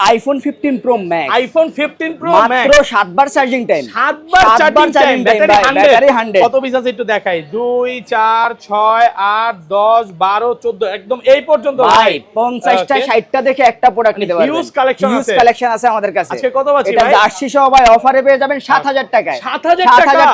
IPhone 15 pro max, iPhone 15 pro max মাত্র 7 বার charging time, 7 বার charging time, battery 100 কত piece আছে একটু দেখাই, 2 4 6 8 10 12 14 একদম এই পর্যন্ত ভাই 50টা 60টা দেখে একটা প্রোডাক্ট নিতে পারবেন। হিউজ কালেকশন আছে, হিউজ কালেকশন আছে আমাদের কাছে। আজকে কত পাচ্ছি ভাই? এটা জার্সি সহ ভাই অফারে পেয়ে যাবেন 7000 টাকায়, 7000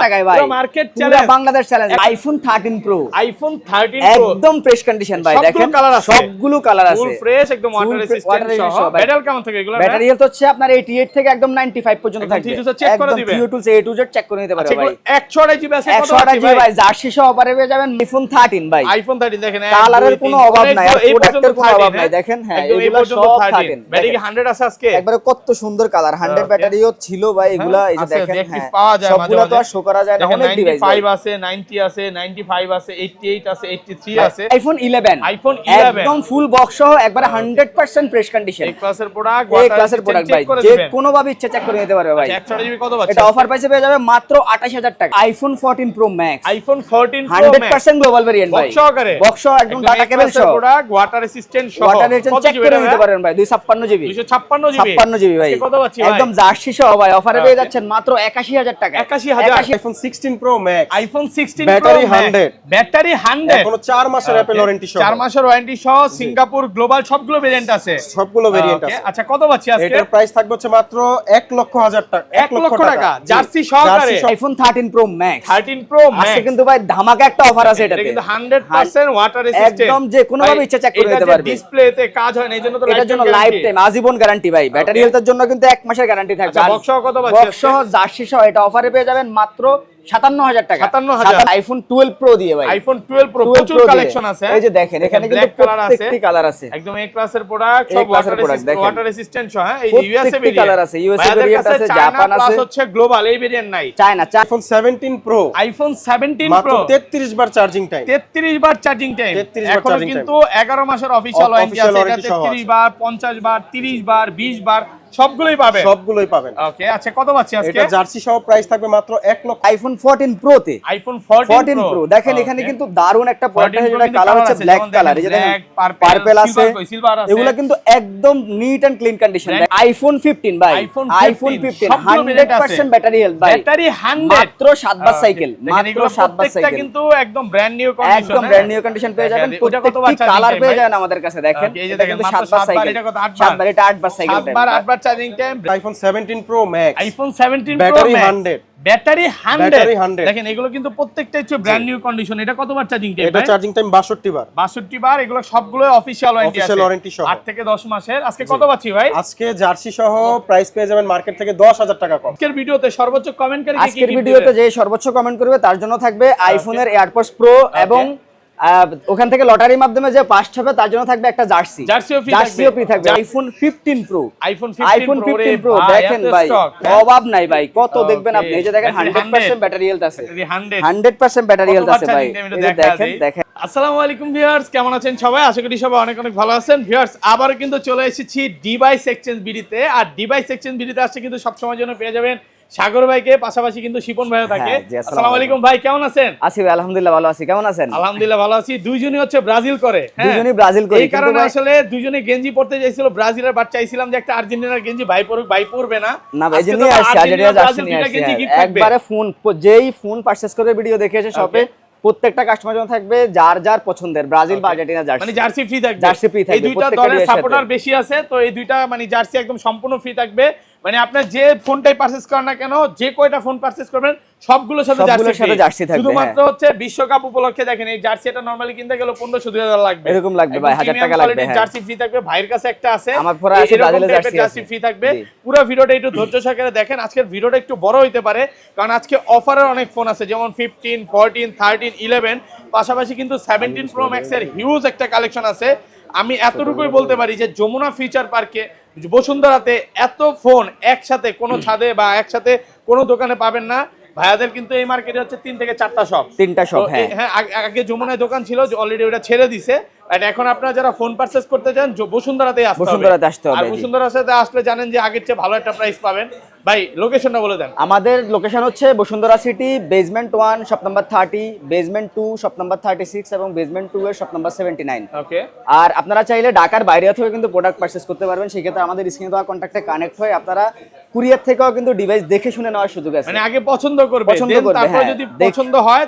টাকায় ভাই, পুরো market challenge, Bangladesh challenge. IPhone 13 pro, iPhone 13 pro একদম ফ্রেশ কন্ডিশন ভাই, দেখেন সবগুলো কালার আছে, ফুল ফ্রেশ একদম ওয়াটার রেজিস্ট্যান্ট সহ। ব্যাটারি কেমন থাকে এগুলো? ব্যাটারি হেলথ হচ্ছে আপনার 88 থেকে একদম 95 পর্যন্ত থাকবে, চেক করে দিবেন, A to Z চেক করে নিতে পারবে ভাই। 128 জিবি আছে, কত 128 জিবি ভাই, জার্সি সহ অফারে পেয়ে যাবেন আইফোন 13 ভাই। আইফোন 13 দেখেন কালারের কোনো অভাব নাই, প্রোডাক্টের কোনো অভাব নাই, দেখেন হ্যাঁ এগুলো সব 13 ব্যাটারি 100 আছে আজকে, একবারে কত সুন্দর কালার, 100 ব্যাটারিও ছিল ভাই এগুলা, এই যে দেখেন হ্যাঁ পাওয়া যায়, সবগুলো তো আর শো করা যায় না, অনেক ডিভাইস 95 আছে, 90 আছে, 95 আছে, 88 আছে, 83 আছে, আইফোন 11, আইফোন 11 একদম ফুল বক্স সহ একবারে 100% ফ্রেশ কন্ডিশন, এই ক্লাসের প্রোডাক্ট, এই ক্লাসের প্রোডাক্ট ভাই, যে কোনো ভাবে ইচ্ছা চেক করে নিতে পারবে ভাই। 128 জিবি কত পাচ্ছে? এটা অফার প্রাইসে পেয়ে যাবে মাত্র 28000 টাকা। IPhone 14 pro max, iPhone 14 pro max 100% global variant ভাই, বক্স সহকারে, বক্স সহ একদম ডাটা কেবল সহ, প্রোডাক্ট ওয়াটার রেজিস্ট্যান্ট সহ, ওয়াটার রেজিস্ট্যান্ট চেক করে নিতে পারেন ভাই। 256 জিবি, 256 জিবি ভাই, কত পাচ্ছি ভাই? একদম জার্সি সহ ভাই অফারে পেয়ে যাচ্ছেন মাত্র 81000 টাকা। 81000 iPhone 16 pro max, iPhone 16 battery pro 100, battery 100, এখনো 4 মাসের অ্যাপল ওয়ারেন্টি সহ, 4 মাসের ওয়ারেন্টি সহ, সিঙ্গাপুর গ্লোবাল সবগুলো ভেরিয়েন্ট আছে, সবগুলো ভেরিয়েন্ট আছে। আচ্ছা কত পাচ্ছি আজকে? এটার প্রাইস থাকবে হচ্ছে মাত্র 1,00,000 টাকা, 1 লক্ষ টাকা জার্সি সহকারে iPhone 13 pro max, 13 pro max আজকে কিন্তু ভাই ধামাকা একটা অফার আছে এটাতে, এটা কিন্তু 100% ওয়াটার রেজিস্ট্যান্ট, একদম যে কোনো ভাবে ইচ্ছা চেক করে নিতে পারবে। ডিসপ্লেতে কাজ হয় না, এইজন্য তো এটার জন্য লাইফ টাইম আজীবন গ্যারান্টি ভাই, ব্যাটারি হেলথের জন্য কিন্তু 1 মাসের গ্যারান্টি থাকবে। আচ্ছা বক্স সহ কত পাচ্ছি? বক্স সহ জার্সি সহ এটা অফারে পেয়ে যাবেন মাত্র 57000 টাকা। 57000 আইফোন 12 প্রো দিয়ে ভাই, আইফোন 12 প্রো প্রচুর কালেকশন আছে, এই যে দেখেন এখানে কিন্তু প্রত্যেকটি কালার আছে, একদম এ ক্লাসের প্রোডাক্ট, সব ওয়াটার রেজিস্ট্যান্ট সহ, হ্যাঁ এই ইউএসএ ভেরিয়েন্ট কালার আছে, ইউএসএ ভেরিয়েন্ট আছে, জাপান আছে, প্লাস হচ্ছে গ্লোবাল এই ভেরিয়েন্ট নাই, চায়না। আইফোন 17 প্রো, আইফোন 17 মাত্র প্রো 33 বার চার্জিং টাইম, 33 বার চার্জিং টাইম, 33 বার এখন চার্জিং কিন্তু 11 মাসের অফিশিয়াল ওয়ারেন্টি আছে, এটা 33 বার 50 বার 30 বার 20 বার সবগুলোই পাবেন, সবগুলোই পাবেন। ওকে আচ্ছা কত পাচ্ছি আজকে? এটা জার্সি সহ প্রাইস থাকবে মাত্র 1 লক্ষ। আইফোন 14 প্রো তে, আইফোন 14 প্রো দেখেন এখানে কিন্তু দারুন একটা প্রোডাক্ট আছে, যেটা কালার হচ্ছে ব্ল্যাক কালার, এই যে দেখেন পার্পল আছে, এগুলা কিন্তু একদম neat and clean condition. IPhone 15 ভাই, আইফোন 15 100% ব্যাটারি হেলথ ভাই, ব্যাটারি 100, মাত্র 7 বার সাইকেল, মাত্র 7 বার সাইকেল, কিন্তু একদম ব্র্যান্ড নিউ কন্ডিশন, একদম ব্র্যান্ড নিউ কন্ডিশন পেয়ে যাবেন, প্রত্যেকটি কালার পেয়ে যাবেন আমাদের কাছে। দেখেন এই যে দেখেন মাত্র 7 বার সাইকেল, এটা কত 8 বার, এটা 8 বার সাইকেল, 7 বার 8 বার charging time. IPhone 17 pro max, iPhone 17 pro battery max 100, battery 100 100 দেখেন এগুলো কিন্তু প্রত্যেকটা হচ্ছে ব্র্যান্ড নিউ কন্ডিশন। এটা কতবার চার্জিং টাইম? এটা চার্জিং টাইম 62 বার, 62 বার, এগুলো সবগুলো অফিশিয়াল ওয়ারেন্টি আছে, 8 থেকে 10 মাসের। আজকে কত পাচ্ছি ভাই? আজকে জার্সি সহ প্রাইস পেয়ে যাবেন মার্কেট থেকে 10000 টাকা কম। আজকের ভিডিওতে সর্বোচ্চ কমেন্টকারী কি আজকের ভিডিওতে যে সর্বোচ্চ কমেন্ট করবে তার জন্য থাকবে আইফোনের এয়ারপডস প্রো, এবং ওখান থেকে লটারির মাধ্যমে যে পাস হবে তার জন্য থাকবে একটা জার্সিও ফ্রি থাকবে। আইফোন 15 প্রো, আইফোন 15 প্রো দেখেন ভাই, অভাব নাই ভাই, কত দেখবেন আপনি, এই যে দেখেন 100% ব্যাটারি হেলথ আছে, 100% ব্যাটারি হেলথ আছে ভাই, এই যে দেখেন। আসসালামু আলাইকুম ভিউয়ার্স, কেমন আছেন সবাই? আশা করি সবাই অনেক অনেক ভালো আছেন। ভিউয়ার্স আবারও কিন্তু চলে এসেছি ডিভাইস এক্সচেঞ্জ বিডিতে, আর ডিভাইস এক্সচেঞ্জ বিডিতে আসছে কিন্তু সব সময়ের জন্য পেয়ে যাবেন সাগর ভাইকে, পাশাপাশি কিন্তু শিপন ভাইও থাকে। আসসালামু আলাইকুম ভাই, কেমন আছেন? আছি ভাই আলহামদুলিল্লাহ ভালো আছি, কেমন আছেন? আলহামদুলিল্লাহ ভালো আছি। দুইজনই হচ্ছে ব্রাজিল করে, দুইজনই ব্রাজিল করে, এই কারণে আসলে দুইজনেই গেঞ্জি পড়তে চাইছিল ব্রাজিলের, বাট চাইছিলাম যে একটা আর্জেন্টিনার গেঞ্জি ভাই পরুক, ভাই পরবে না, না ভাই জন্য আসছে আর্জেন্টিনা জার্সি নিয়ে আসছে। একবারে ফোন যেই ফোন পারচেজ করে ভিডিও দেখে এসে শপে প্রত্যেকটা কাস্টমার জন্য থাকবে যার যার পছন্দের ব্রাজিল বা আর্জেন্টিনা জার্সি, মানে জার্সি ফ্রি থাকবে, জার্সি ফ্রি থাকবে। এই দুইটা দলের সাপোর্টার বেশি আছে, তো এই দুইটা মানে জার্সি একদম সম্পূর্ণ ফ্রি থাকবে। মানে আপনার যে ফোনটাই পারচেজ করেন না কেন, যে কয়টা ফোন পারচেজ করবেন সবগুলোর সাথে জার্সি থাকবে। শুধুমাত্র হচ্ছে বিশ্বকাপ উপলক্ষে দেখেন এই জার্সিটা নরমালি কিনতে গেলে 1500-2000 লাগবে, এরকম লাগবে ভাই, 1000 টাকা লাগবে। জার্সি ফ্রি থাকবে, ভাইয়ের কাছে একটা আছে, আমার পরে আছে ব্রাজিলের জার্সি ফ্রি থাকবে। পুরো ভিডিওটা একটু ধৈর্য সহকারে দেখেন। আজকের ভিডিওটা একটু বড় হইতে পারে, কারণ আজকে অফারের অনেক ফোন আছে, যেমন 15, 14, 13, 11, পাশাপাশি কিন্তু 17 প্রো ম্যাক্স এর হিউজ একটা কালেকশন আছে। আমি এতটুকুই বলতে পারি যে যমুনা ফিউচার পার্কে বসুন্ধরাতে এত ফোন একসাথে কোনো ছাদে বা একসাথে কোনো দোকানে পাবেন না। ভাইয়াদের কিন্তু এই মার্কেটে হচ্ছে 3 থেকে 4টা শপ, 3টা শপ। হ্যাঁ আগে যমুনায় দোকান ছিল, অলরেডি ওটা ছেড়ে দিছে। আর এখন আপনারা যারা ফোন পারচেজ করতে চান বসুন্ধরাতেই আসতে হবে, আর বসুন্ধরাতে আসলে জানেন যে আগের চেয়ে ভালো একটা প্রাইস পাবেন। ভাই লোকেশনটা বলে দেন। আমাদের লোকেশন হচ্ছে Bashundhara city, basement 1 shop number 30, basement 2 shop number 36 এবং বেসমেন্ট 2 এর শপ নাম্বার 79। ওকে। আর আপনারা চাইলে ঢাকার বাইরে থেকে কিন্তু প্রোডাক্ট পারচেজ করতে পারবেন। সেক্ষেত্রে আমাদের স্ক্রিনে দেওয়া কন্ট্যাক্টে কানেক্ট হয়ে আপনারা কুরিয়ার থেকেও কিন্তু ডিভাইস দেখে শুনে নেওয়ার সুযোগ আছে। মানে আগে পছন্দ করবে, তারপর যদি পছন্দ হয়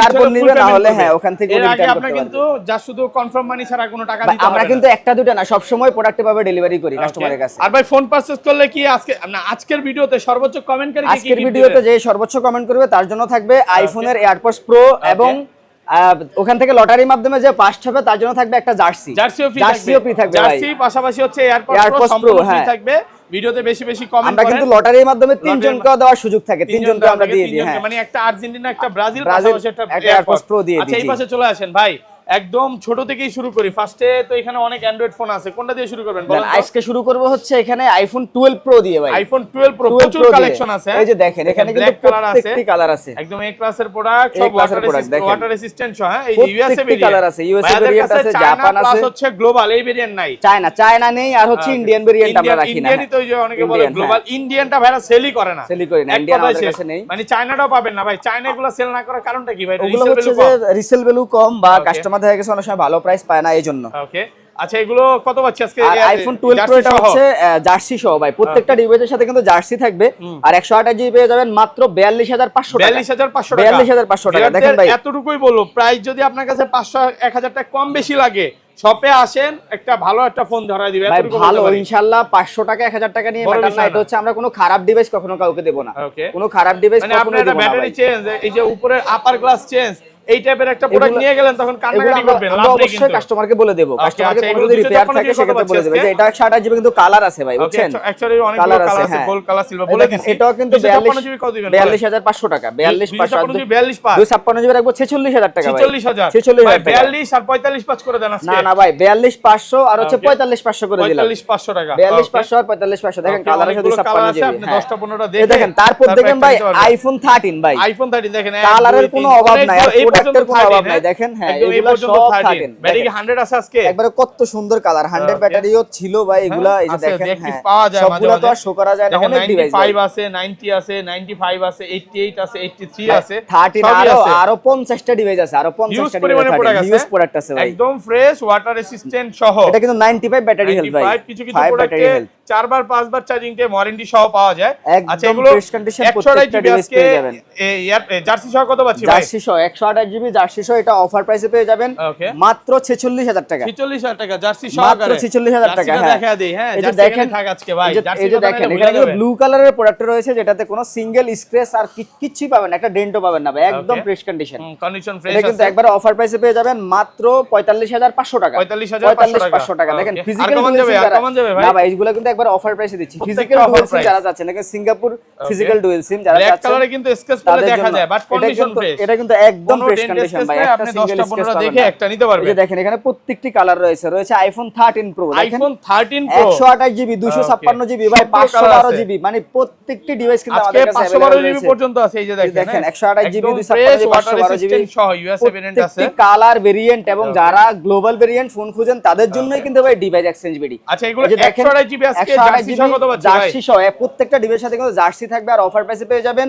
তারপর নিবে, না হলে হ্যাঁ ওখান থেকে এর আগে আপনি কিন্তু যা শুধু কনফার্ম মানি ছাড়া কোনো টাকা দিতে হবে না। আমরা কিন্তু একটা দুটো না, সব সময় প্রোডাক্টে পাবে ডেলিভারি করি কাস্টমারের কাছে। আর ভাই ফোন পারচেজ করলে কি আজকের ভিডিওতে সর্বোচ্চ কমেন্টকারী কি আজকের ভিডিওতে যে সর্বোচ্চ কমেন্ট করবে তার জন্য থাকবে আইফোনের এয়ারপডস প্রো এবং ওখান থেকে লটারির মাধ্যমে যে পাস হবে তার জন্য থাকবে একটা জার্সিও ফ্রি থাকবে। জার্সি পাশাপাশি হচ্ছে এয়ারপডস প্রো সম্পূর্ণ ফ্রি থাকবে। ভিডিওতে বেশি বেশি কমেন্ট করেন। আমরা কিন্তু লটারির মাধ্যমে তিনজনকে দেওয়ার সুযোগ থাকে, তিনজনকে আমরা দিয়ে দিই। হ্যাঁ, মানে একটা আর্জেন্টিনা, একটা ব্রাজিল, পাশাপাশি একটা এয়ারপডস প্রো দিয়ে দিই। আচ্ছা এই পাশে চলে আসেন ভাই, একদম ছোট থেকেই শুরু করি। ফার্স্টে তো এখানে অনেক অ্যান্ড্রয়েড ফোন আছে, কোনটা দিয়ে শুরু করবেন বলেন? আজকে শুরু করব হচ্ছে এখানে আইফোন 12 প্রো দিয়ে ভাই। আইফোন 12 প্রো প্রচুর কালেকশন আছে। এই যে দেখেন এখানে কিন্তু প্রত্যেকটি কালার আছে, একদম এ ক্লাসের প্রোডাক্ট, সব ওয়াটার রেসিস্ট্যান্ট সহ। হ্যাঁ, এই ইউএসএ ভেরিয়েন্ট কালার আছে, ইউএসএ ভেরিয়েন্ট আছে, জাপান আছে, প্লাস হচ্ছে গ্লোবাল এই ভেরিয়েন্ট নাই। চায়না নেই, আর হচ্ছে ইন্ডিয়ান ভেরিয়েন্ট আমরা রাখি না। ইন্ডিয়ানই তো যে অনেকে বলে গ্লোবাল, ইন্ডিয়ানটা ভাইরা সেলই করে না, সেলই করে না, ইন্ডিয়ান আমাদের কাছে নেই। মানে চায়নাটাও পাবেন না ভাই। চায়না এগুলো সেল না করার কারণটা কি ভাই? রিসেল ভ্যালু কম বা কাস্টমার দেখা গেছে অনেক সময় ভালো প্রাইস পায় না, এই জন্য। ওকে, আচ্ছা এগুলো কত পাচ্ছি আজকে? আইফোন 12 প্রো এটা হচ্ছে জার্সি সহ ভাই, প্রত্যেকটা ডিভাইসের সাথে কিন্তু জার্সি থাকবে। আর 128 জিবি পেয়ে যাবেন মাত্র 42500 টাকা। 42500 টাকা। দেখেন ভাই এতটুকুই বলবো, প্রাইস যদি আপনার কাছে 500 1000 টাকা কম বেশি লাগে, শপে আসেন, একটা ভালো একটা ফোন ধরায় দিবে। এতটুকু ভালো ইনশাআল্লাহ। 500 টাকা 1000 টাকা নিয়ে ম্যাটার না, এটা হচ্ছে আমরা কোনো খারাপ ডিভাইস কখনো কাউকে দেব না। কোনো খারাপ ডিভাইস কখনো দেব না। ব্যাটারি চেঞ্জ, এই যে উপরের আপার গ্লাস চেঞ্জ, এই টাইপের একটা প্রোডাক্ট নিয়ে গেলেন তখন কান্নাকাটি করবেন, লাভ নেই। অবশ্যই কাস্টমারকে বলে দেব, কাস্টমারকে কোনো যদি রিপেয়ার থাকে সেক্ষেত্রে বলে দেব যে এটা 128 জিবি কিন্তু কালার আছে ভাই, বুঝছেন? অ্যাকচুয়ালি অনেক কালার আছে, গোল্ড কালার, সিলভার বলে দিছি। এটাও কিন্তু 42500 টাকা। 256 জিবি রাখবো 46000 টাকা ভাই। 46000 টাকা। 42 আর 45 পাঁচ করে দেন আজকে। না ভাই 42500 আর হচ্ছে 45500 করে দিলাম। 45500 টাকা। 45500 আর 45500 দেখেন কালার আছে 256 জিবি। আপনি 10টা 15টা দেখেন। দেখেন তারপর দেখেন ভাই আইফোন 13 ভাই। আইফোন 13 দেখেন, কালারের কোনো অভাব নাই, আর প্রোডাক্টের কোনো অভাব নাই। দেখেন হ্যাঁ, এগুলো সব 13 ব্যাটারি 100 আছে আজকে, একবারে কত সুন্দর কালার। 100 ব্যাটারিও ছিল ভাই এগুলা। এই যে দেখেন হ্যাঁ, পাওয়া যায় মাঝে সবগুলো তো আর শো করা যায় না, অনেক ডিভাইস 95 আছে, 90 আছে, 95 আছে, 88 আছে, 83 আছে, 13 আরো 50টা ডিভাইস আছে, আরো 50টা ডিভাইস ইউজ প্রোডাক্ট আছে ভাই, একদম ফ্রেশ ওয়াটার রেসিস্ট্যান্ট সহ। এটা কিন্তু 95 ব্যাটারি হেলথ ভাই। কিছু প্রোডাক্টে 4 বার 5 বার চার্জিং টাইম ওয়ারেন্টি সহ পাওয়া যায়। আচ্ছা এগুলো ফ্রেশ কন্ডিশন প্রত্যেকটা ডিভাইস পেয়ে যাবেন। জার্সি সহ কত পাচ্ছি ভাই? জার্সি সহ 128 জিবি জার্সি সহ এটা অফার প্রাইসে পেয়ে যাবেন মাত্র 46000 টাকা। 46000 টাকা জার্সি সহ, মাত্র 46000 টাকা। হ্যাঁ দেখা দেই। হ্যাঁ, এই যে দেখেন থাক আজকে ভাই, জার্সি এই যে দেখেন এখানে কিন্তু ব্লু কালারের প্রোডাক্ট রয়েছে যেটাতে কোনো সিঙ্গেল স্ক্র্যাচ আর কিছুই পাবেন না, একটা ডেন্টও পাবেন না ভাই, একদম ফ্রেশ কন্ডিশন। ফ্রেশ এটা কিন্তু একবার অফার প্রাইসে পেয়ে যাবেন মাত্র 45500 টাকা। 45500 টাকা। দেখেন ফিজিক্যাল না ভাই, এইগুলো কিন্তু একবার অফার প্রাইসে দিচ্ছি। ফিজিক্যাল ডুয়াল সিম যারা যাচ্ছেন, নাকি সিঙ্গাপুর ফিজিক্যাল ডুয়াল সিম যারা যাচ্ছেন, ব্ল্যাক কালারে কিন্তু স্কেচ করে দেখা যায়, বাট কন্ডিশন ফ্রেশ। এটা কিন্তু একদম ফ্রেশ কন্ডিশন ভাই, একটা সিঙ্গেল স্কেচ দেখে একটা নিতে পারবেন। এই যে দেখেন এখানে প্রত্যেকটি কালার রয়েছে iPhone 13 pro. IPhone 13 pro 128 GB 256 GB ভাই, 512 জিবি, মানে প্রত্যেকটি ডিভাইস কিন্তু আমাদের কাছে अवेलेबल 512 জিবি পর্যন্ত আছে। এই যে দেখেন 128 জিবি 256 জিবি 512 জিবি সহ ইউএসএ ভেরিয়েন্ট আছে, কালার ভেরিয়েন্ট, এবং যারা গ্লোবাল ভেরিয়েন্ট ফোন খুঁজেন তাদের জন্যই কিন্তু ভাই ডিভাইস এক্সচেঞ্জ বিডি। আচ্ছা এগুলো 128 জিবি আজকে জার্সি সহ কত পাচ্ছি ভাই? জার্সি সহ প্রত্যেকটা ডিভাইসের সাথে কিন্তু জার্সি থাকবে, আর অফার প্রাইসে পেয়ে যাবেন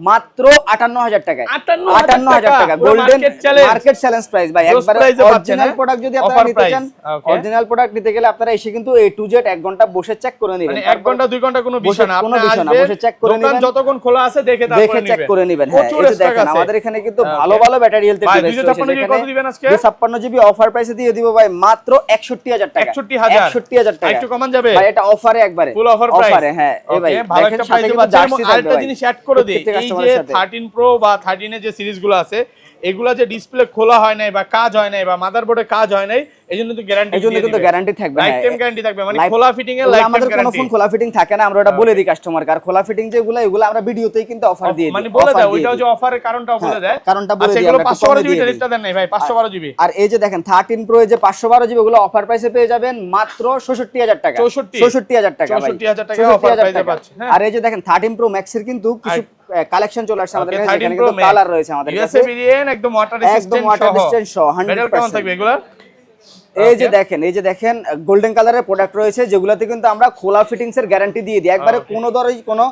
মাত্র 58000 টাকায়। 58000 টাকা গোল্ডেন মার্কেট চ্যালেঞ্জ প্রাইস ভাই। একবারে অরিজিনাল প্রোডাক্ট যদি আপনারা নিতে চান, অরিজিনাল প্রোডাক্ট নিতে গেলে আপনারা এসে কিন্তু A to Z 1 ঘন্টা বসে চেক করে নেবেন। মানে 1 ঘন্টা 2 ঘন্টা কোনো বিষয় না, আপনি বসে চেক করে নেবেন, দোকান যতক্ষণ খোলা আছে দেখে তারপরে নেবেন, চেক করে নেবেন। হ্যাঁ এই যে দেখেন আমাদের এখানে কিন্তু ভালো ভালো ব্যাটারি হেলথ ডিভাইস আছে। 256 দিবেন আজকে? 256 জিবি অফার প্রাইসে দিয়ে দিব ভাই মাত্র 61000 টাকা। 61000 টাকা একটু কমান যাবে ভাই, এটা অফারে একবারে ফুল অফার প্রাইস। হ্যাঁ এই ভাই ভালো একটা প্রাইসে পাচ্ছেন। আরেকটা জিনিস অ্যাড করে দেই, এই যে 13 প্রো বা 13 এর যে সিরিজগুলো আছে, এগুলা যে ডিসপ্লে খোলা হয় নাই বা কাজ হয় নাই বা মাদারবোর্ডে কাজ হয় নাই, এইজন্য কিন্তু গ্যারান্টি থাকবে, লাইফ টাইম গ্যারান্টি থাকবে। মানে খোলা ফিটিং এর লাইফ টাইম গ্যারান্টি। আমাদের কোনো ফোন খোলা ফিটিং থাকে না, আমরা এটা বলে দিই কাস্টমার কার খোলা ফিটিং যেগুলো এগুলো আমরা ভিডিওতেই কিন্তু অফার দিয়ে দিই, মানে বলে দেয় ওইটাও যে অফারের কারণটাও বলে দেয়, কারণটা বলে দিই। এগুলো 512 জিবি রেটটা দেন নাই ভাই, 512 জিবি। আর এই যে দেখেন 13 প্রো এর যে 512 জিবি ওগুলো অফার প্রাইসে পেয়ে যাবেন মাত্র 66000 টাকা। 66000 টাকা ভাই, 66000 টাকা অফার প্রাইসে পাচ্ছেন। আর এই যে দেখেন 13 প্রো ম্যাক্স এর কিন্তু কিছু কালেকশন চলে আসছে আমাদের কাছে, এখানে কিন্তু কালার রয়েছে আমাদের কাছে, ইউএসএ ভেরিয়েন্ট একদম ওয়াটার রেসিস্ট্যান্ট সহ 100% কেমন থাকবে এগুলা? এই যে দেখেন গোল্ডেন কালারের প্রোডাক্ট রয়েছে যেগুলোতে কিন্তু আমরা খোলা ফিটিংস এর গ্যারান্টি দিয়ে দিই, একবারে কোনো ধরনের কোনো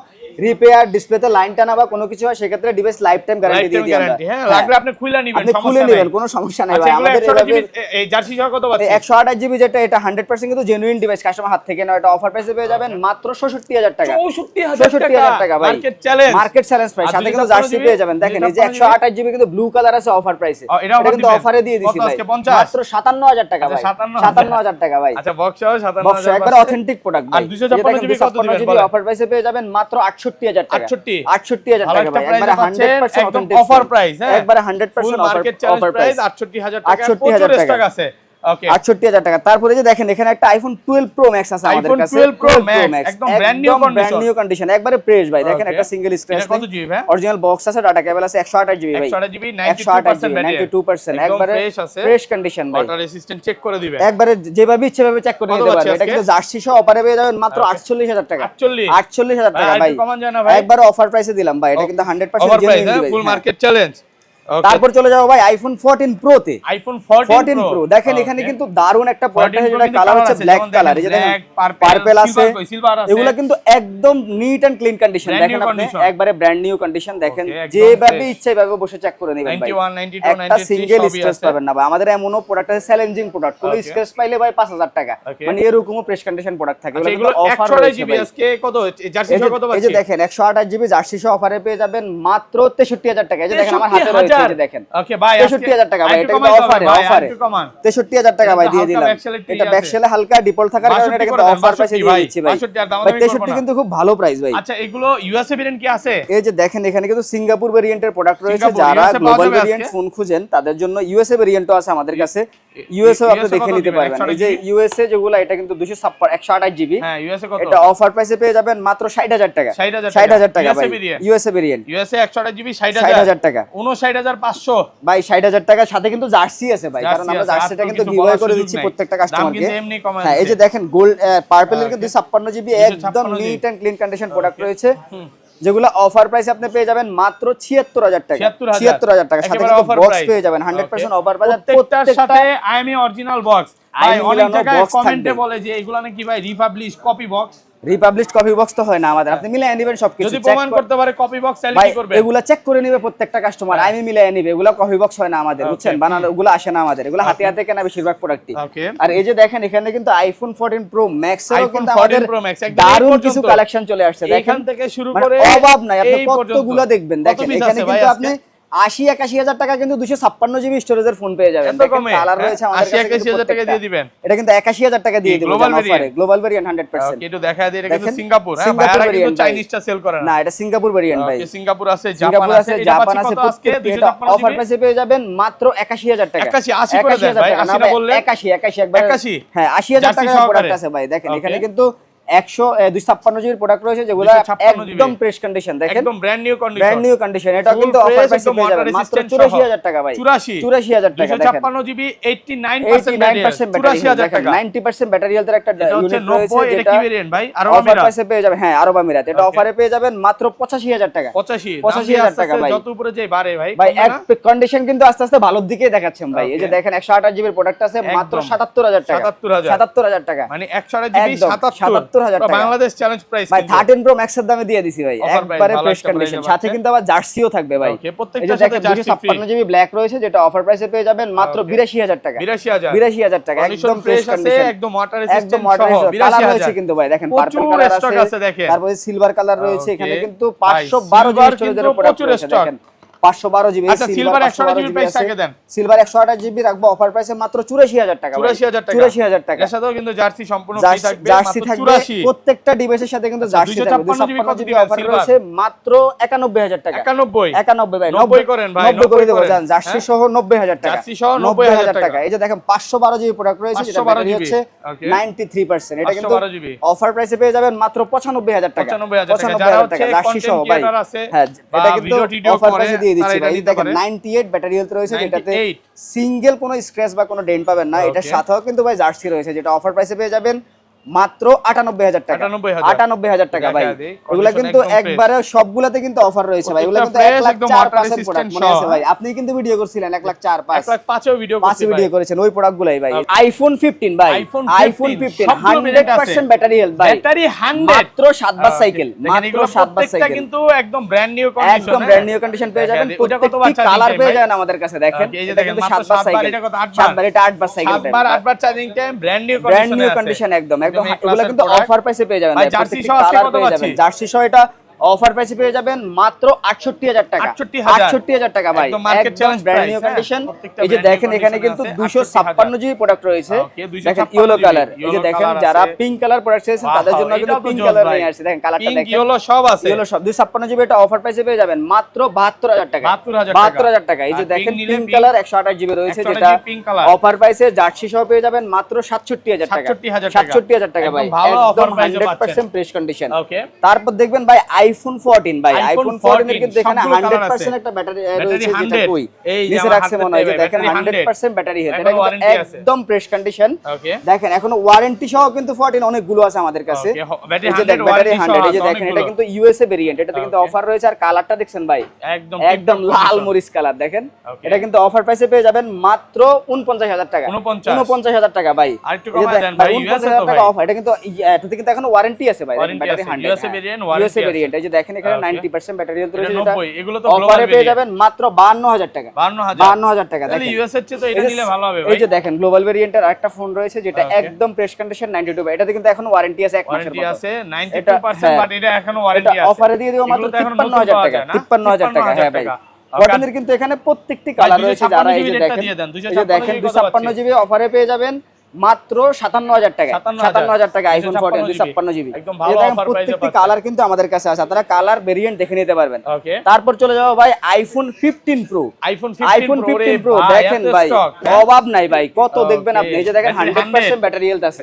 রিপেয়ার ডিসপ্লেতে লাইন টানা বা কোনো কিছু হয় সেক্ষেত্রে ডিভাইস লাইফ টাইম গ্যারান্টি দিয়ে দিই আমরা। হ্যাঁ, লাগলে আপনি খুলে নেবেন, আপনি খুলে নেবেন, কোনো সমস্যা নাই ভাই। আমাদের এভাবে এই জার্সি সহ কত পাচ্ছেন? 128 জিবি যেটা, এটা 100% কিন্তু জেনুইন ডিভাইস, কাস্টমার হাত থেকে না, এটা অফার প্রাইসে পেয়ে যাবেন মাত্র 66000 টাকা। 66000 টাকা ভাই, market challenge, market challenge price. সাথে কিন্তু জার্সি পেয়ে যাবেন। দেখেন এই যে 128 জিবি কিন্তু ব্লু কালার আছে অফার প্রাইসে, এটা কিন্তু অফারে দিয়ে দিছি ভাই মাত্র 57000 টাকা ভাই। 57000 টাকা ভাই। আচ্ছা বক্স সহ 57000, বক্স একবার অথেন্টিক প্রোডাক্ট ভাই। আর 256 জিবি কত দিবেন বলেন? অফার প্রাইসে পেয়ে যাবেন মাত্র 68000 টাকা। 68000 টাকা ভাই, একবারে 100% অথেন্টিক অফার প্রাইস। হ্যাঁ, একবারে 100% মার্কেট চ্যালেঞ্জ প্রাইস 68000 টাকা। 68000 টাকা আছে। ওকে, 68000 টাকা। তারপরে যে দেখেন এখানে একটা আইফোন 12 প্রো ম্যাক্স আছে আমাদের কাছে। iPhone 12 Pro Max একদম ব্র্যান্ড নিউ কন্ডিশন, একবারে ফ্রেশ ভাই। দেখেন একটা সিঙ্গেল স্ক্র্যাচ কত জিবি ভাই? অরিজিনাল বক্স আছে, ডাটা কেবল আছে, 128 জিবি ভাই। 128 জিবি 92% ব্যাটারি, 92% একবারে ফ্রেশ কন্ডিশন ভাই। ওয়াটার রেসিস্ট্যান্ট চেক করে দিবেন, একবারে যেভাবে ইচ্ছে ভাবে চেক করে নিতে পারবেন। এটা কিন্তু জার্সি সহ অফারে পেয়ে যাবেন মাত্র 48000 টাকা। 48000 টাকা ভাই, কমান জানা ভাই, একবারে অফার প্রাইসে দিলাম ভাই। এটা কিন্তু 100% জেনুইন ডিভাইস, ফুল মার্কেট চ্যালেঞ্জ। তারপর চলে যাবো ভাই আইফোন 14 প্রো তে। আইফোন 14 প্রো দেখেন এখানে কিন্তু দারুন একটা প্রোডাক্ট আছে, যেটা কালার হচ্ছে ব্ল্যাক কালার। এই যে দেখেন পার্পল আছে, এগুলা কিন্তু একদম নিট এন্ড ক্লিন কন্ডিশন। দেখেন আপনি একবারে ব্র্যান্ড নিউ কন্ডিশন। দেখেন যেভাবে ইচ্ছা এভাবে বসে চেক করে নেবেন ভাই। 91 92 একটা 93 সিঙ্গেল সবই স্ক্র্যাচ আছে। পাবেন না ভাই। আমাদের এমনও প্রোডাক্ট আছে চ্যালেঞ্জিং প্রোডাক্ট, কোন স্ক্র্যাচ পাইলে ভাই 5000 টাকা, মানে এরকমও প্রেস কন্ডিশন প্রোডাক্ট থাকে। আচ্ছা, এগুলো অফার 128 জিবি আজকে কত জার্সি সহ কত এই পাচ্ছেন? যে দেখেন 128 জিবি জার্সি সহ অফারে পেয়ে যাবেন মাত্র 63000 টাকা। এই যে দেখেন আমার হাতে রয়েছে, এই যে দেখেন ওকে ভাই, 63000 টাকা ভাই। এটা কিন্তু অফারে 63000 টাকা ভাই দিয়ে দিলাম। এটা ব্যাকসেলে হালকা ডিপোল থাকার কারণে এটা কিন্তু অফার প্রাইসে দিয়ে দিচ্ছি ভাই। 63 কিন্তু খুব ভালো প্রাইস ভাই। আচ্ছা, এগুলো ইউএসএ ভেরিয়েন্ট কি আছে? এই যে দেখেন এখানে কিন্তু সিঙ্গাপুর ভেরিয়েন্টের প্রোডাক্ট রয়েছে। যারা গ্লোবাল ভেরিয়েন্ট ফোন খুঁজেন তাদের জন্য ইউএসএ ভেরিয়েন্টও আছে আমাদের কাছে। ইউএসএ আপনি দেখে নিতে পারবেন। এই যে ইউএসএ যেগুলো, এটা কিন্তু 128 জিবি। হ্যাঁ, ইউএসএ কত? এটা অফার প্রাইসে পেয়ে যাবেন মাত্র 60000 টাকা। 60000 টাকা ভাই, ইউএসএ ভেরিয়েন্ট। ইউএসএ 128 জিবি 60000 টাকা। 59500 ভাই 60000 টাকার সাথে কিন্তু জার্সি আছে ভাই, কারণ আমরা জার্সিটা কিন্তু গিভঅ্যাওয়ে করে দিচ্ছি প্রত্যেকটা কাস্টমারকে। হ্যাঁ, এই যে দেখেন গোল্ড পার্পলের কিন্তু 256 জিবি একদম neat and clean condition product রয়েছে, যেগুলো অফার প্রাইসে আপনি পেয়ে যাবেন মাত্র 76000 টাকা। 76000 টাকা সাথে কিন্তু বক্স পেয়ে যাবেন 100% অফার বাজার। প্রত্যেকটার সাথে আইএমই অরিজিনাল বক্স। ভাই অনেক জায়গায় কমেন্টে বলে যে এগুলা নাকি ভাই republish copy box. Republished copy box তো হয় না আমাদের, আপনি মিলাই নেবেন সবকিছু। যদি প্রমাণ করতে পারে কপি বক্স তাহলে কি করবে? এগুলা চেক করে নেবে প্রত্যেকটা কাস্টমার, আমি মিলাই নেবে। এগুলা কপি বক্স হয় না আমাদের, বুঝছেন? বানানো এগুলো আসে না আমাদের, এগুলো হাতে হাতে কেনা বেশিরভাগ প্রোডাক্টই। আর এই যে দেখেন এখানে কিন্তু আইফোন 14 প্রো ম্যাক্স এরও কিন্তু আমাদের দারুণ কিছু কালেকশন চলে আসছে। দেখেন এখান থেকে শুরু করে অভাব নাই, আপনি কতগুলো দেখবেন। দেখেন এখানে কিন্তু আপনি 80-81000 টাকা কিন্তু 256 জিবি স্টোরেজের ফোন পেয়ে যাবেন। কালার রয়েছে আমাদের কাছে, 80-81000 টাকা দিয়ে দিবেন। এটা কিন্তু 81000 টাকা দিয়ে দিবেন অফারে, গ্লোবাল ভেরিয়েন্ট 100%। একটু দেখায় দিই, এটা কিন্তু সিঙ্গাপুর। হ্যাঁ, বাইরে কিন্তু চাইনিজটা সেল করে না। না, এটা সিঙ্গাপুর ভেরিয়েন্ট ভাই। সিঙ্গাপুর আছে, জাপান আছে, জাপান আছে। এটা অফার প্রাইসে পেয়ে যাবেন মাত্র 81000 টাকা। 80 করে দেন ভাই, 80 না বললে 81 একবার 81। হ্যাঁ, 80000 টাকার প্রোডাক্ট আছে ভাই। দেখেন এখানে কিন্তু 256 জিবির প্রোডাক্ট রয়েছে, যেগুলো একদম ফ্রেশ কন্ডিশন। দেখেন একদম ব্র্যান্ড নিউ কন্ডিশন। এটা কিন্তু অফার প্রাইসে পেয়ে যাবেন মাত্র 84000 টাকা ভাই। 84000 টাকা। দেখেন 256 জিবি 89% ব্যাটারি, 84000 টাকা। 90% ব্যাটারি হেলথের একটা ইউনিট রয়েছে, এটা কি ভেরিয়েন্ট ভাই? আরো অফার প্রাইসে পেয়ে যাবেন। হ্যাঁ, আরব আমিরাত। এটা অফারে পেয়ে যাবেন মাত্র 85000 টাকা। 85000 টাকা ভাই। যত উপরে যাই বাড়ে ভাই। ভাই এক কন্ডিশন কিন্তু আস্তে আস্তে ভালোর দিকে দেখাচ্ছেন ভাই। এই যে দেখেন 128 জিবির প্রোডাক্ট আছে মাত্র 77000 টাকা। 77000 টাকা, মানে 128 জিবি 77000 টাকা। বাংলাদেশ চ্যালেঞ্জ প্রাইস ভাই 13 প্রো ম্যাক্স এর দামে দিয়ে দিছি ভাই, একবারে ফ্রেশ কন্ডিশন। সাথে কিন্তু আবার জার্সিও থাকবে ভাই। এই যে দেখেন 256 জিবি ব্ল্যাক রয়েছে, যেটা অফার প্রাইসে পেয়ে যাবেন মাত্র 82000 টাকা। 82000 টাকা, একদম ফ্রেশ কন্ডিশন, একদম ওয়াটার রেসিস্ট্যান্ট সহ। 82000 কালার রয়েছে কিন্তু ভাই, দেখেন পার্পল কালার আছে, তারপরে সিলভার কালার রয়েছে। এখানে কিন্তু 512 জিবি স্টোরেজের প্রোডাক্ট রয়েছে। দেখেন 512 জিবি সিলভার 128 জিবি প্রাইস থাকে দেন। সিলভার 128 জিবি রাখবো অফার প্রাইসে মাত্র 84000 টাকা। 84000 টাকা। এর সাথেও কিন্তু জার্সি সম্পূর্ণ ফ্রি থাকবে, জার্সি মাত্র থাকবে 84। প্রত্যেকটা ডিভাইসের সাথে কিন্তু জার্সি থাকবে। 256 জিবি অফার রয়েছে মাত্র 91000 টাকা। 91 ভাই, 90 করেন ভাই, 90 করে দেব জান। জার্সি সহ 90000 টাকা। জার্সি সহ 90000 টাকা। এই যে দেখেন 512 জিবি প্রোডাক্ট রয়েছে, যেটা ব্যাটারি হচ্ছে 93%। এটা কিন্তু অফার প্রাইসে পেয়ে যাবেন মাত্র 95000 টাকা। 95000 টাকা। জার্সি সহ ভাই। হ্যাঁ, এটা কিন্তু অফার প্রাইসে দিয়ে দিচ্ছি ভাই। দেখেন 98 ব্যাটারি হেলথ রয়েছে, যেটাতে সিঙ্গেল কোনো স্ক্র্যাচ বা কোনো ডেন্ট পাবেন না। এটার সাথেও কিন্তু ভাই জার্সি রয়েছে, যেটা অফার প্রাইসে পেয়ে যাবেন মাত্র 98000 টাকা। 98,000 98000 টাকা ভাই। দেখা দেই, এগুলা কিন্তু condition একদম একবারে সবগুলাতে কিন্তু অফার রয়েছে ভাই। এগুলা কিন্তু প্রত্যেকটা 1 লাখ একদম 4 water 5 এর resistant প্রোডাক্ট মনে আছে সহ। ভাই। আপনি কিন্তু ভিডিও করছিলেন 1 লাখ 4 5। 1 লাখ 5 ভিডিও করছি ভিডিও করেছেন ওই প্রোডাক্টগুলাই ভাই। Okay. আইফোন 15 ভাই, iPhone আইফোন 15 সবগুলো variant আছে। 100% ব্যাটারি হেলথ ভাই। ব্যাটারি 100 মাত্র 7 বার সাইকেল, মাত্র 7 বার প্রত্যেকটা সাইকেল। কিন্তু একদম ব্র্যান্ড নিউ কন্ডিশন, একদম ব্র্যান্ড নিউ কন্ডিশন পেয়ে যাবেন। ওটা কত বার প্রত্যেকটি charging কালার time পেয়ে ভাই? যাবেন আমাদের কাছে। দেখেন এই যে এটা দেখেন কিন্তু মাত্র 7 বার 7 বার, সাইকেল, এটা কত 8 7 বার, এটা 8 বার সাইকেল 7 বার 8 বার charging time, brand new brand new condition condition একদম একদম A+-এর এগুলো কিন্তু product। অফার প্রাইসে পেয়ে যাবেন ভাই, ভাই। জার্সি প্রত্যেকটি সহ আজকে কালার কত পেয়ে পাচ্ছি? যাবেন। জার্সি সহ এটা অফার প্রাইসে পেয়ে যাবেন মাত্র 68000 টাকা। 68,000 টাকা ভাই। একদম market একদম challenge ব্র্যান্ড price, নিউ হ্যাঁ। কন্ডিশন। প্রত্যেকটা এই যে brand new দেখেন এখানে condition কিন্তু আছে, 256 জিবি প্রোডাক্ট রয়েছে। Okay, 256 দেখেন ইয়েলো GB, কালার। এই যে yellow দেখেন color যারা আছে। পিঙ্ক কালার প্রোডাক্ট চাইছেন তাদের জন্য কিন্তু এটাও তো পিঙ্ক জোস কালার ভাই। নিয়ে আসছে। দেখেন কালারটা পিঙ্ক দেখেন। ইয়েলো সব আছে। ইয়েলো সব 256 জিবি এটা অফার প্রাইসে পেয়ে যাবেন মাত্র 72000 টাকা। 72,000 টাকা। এই যে আর দেখেন pink নিলে পিঙ্ক pink, কালার 128 জিবি রয়েছে 128 যেটা pink color। অফার প্রাইসে জার্সি সহ পেয়ে যাবেন মাত্র 67000 টাকা। 67,000 টাকা। 67000 টাকা ভাই। একদম ভালো offer price এ 100% ফ্রেশ কন্ডিশন। Okay। তারপর দেখবেন ভাই আইফোন 14 ভাই। iPhone আইফোন 14 এর 14 কিন্তু এখানে সবগুলো colour 100% আছে। একটা ব্যাটারি Battery রয়েছে যেটা 100 কই এই যে নিচে আমার রাখছে হাতে মনে হয় যে ভাই, দেখেন battery 100% ব্যাটারি হেলথ। এখনো এটা কিন্তু warranty আছে। একদম ফ্রেশ কন্ডিশন। Okay। দেখেন এখনো ওয়ারেন্টি সহ কিন্তু 14 অনেকগুলো আছে আমাদের কাছে। Okay, battery এই যে 100 ব্যাটারি warranty 100 এই যে সহ আছে দেখেন এটা অনেকগুলো। কিন্তু ইউএসএ ভেরিয়েন্ট। এটাতে কিন্তু Okay। অফার রয়েছে আর কালারটা দেখছেন ভাই একদম একদম tip-top লাল condition। মরিচ কালার দেখেন। Okay। এটা কিন্তু অফার প্রাইসে পেয়ে যাবেন মাত্র 49000 টাকা। 49,000 টাকা ভাই। আরেকটু এই যে কমায় দেন ভাই ভাই, 49,000 US টাকা তো অফার। এটা কিন্তু এটাতে কিন্তু এখনো ওয়ারেন্টি আছে ভাই। Warranty ব্যাটারি আছে, 100 USA variant warranty ইউএসএ আছে। ভেরিয়েন্ট। এই যে দেখেন এখানে Okay। 90% ব্যাটারি হেলথ এটা রয়েছে যেটা 90, এগুলো তো অফারে global পেয়ে variant। যাবেন মাত্র 52000 টাকা। 52,000 টাকা তাহলে দেখেন। ইউএস এর চেয়ে তো এটা এই যে- নিলে ভালো হবে এই ভাই। যে দেখেন গ্লোবাল ভেরিয়েন্টের আরেকটা ফোন রয়েছে যেটা Okay। একদম ফ্রেশ কন্ডিশন 92 ভাই। এটাতে কিন্তু এখন ওয়ারেন্টি আছে 1 মাসের ওয়ারেন্টি মতো। আছে এটা 92% বাট এটা এখনো ওয়ারেন্টি এটা আছে। অফারে দিয়ে দিব মাত্র এগুলো তো এখন নতুন 53000 পাওয়া টাকা। যায় না? 53000 টাকা হ্যাঁ ভাই। 14 এর কিন্তু এখানে প্রত্যেকটি কালার ভাই, রয়েছে যারা এই যে 256 দেখেন দিয়ে দেন, এই যে দেখেন 256 256 জিবি অফারে পেয়ে যাবেন মাত্র 57000 টাকা। 57,000 টাকা আইফোন 14 256 জিবি। একদম ভালো দেখেন offer price এ প্রত্যেকটি পাচ্ছেন। কালার কিন্তু আমাদের কাছে আছে। আপনারা কালার ভেরিয়েন্ট দেখে নিতে পারবেন। ওকে। তারপর চলে যাবো ভাই iPhone 15 pro. IPhone iPhone 15 pro দেখেন ভাই অভাব নাই ভাই। কত দেখবেন আপনি এই যে দেখেন 100% ব্যাটারি হেলথ আছে।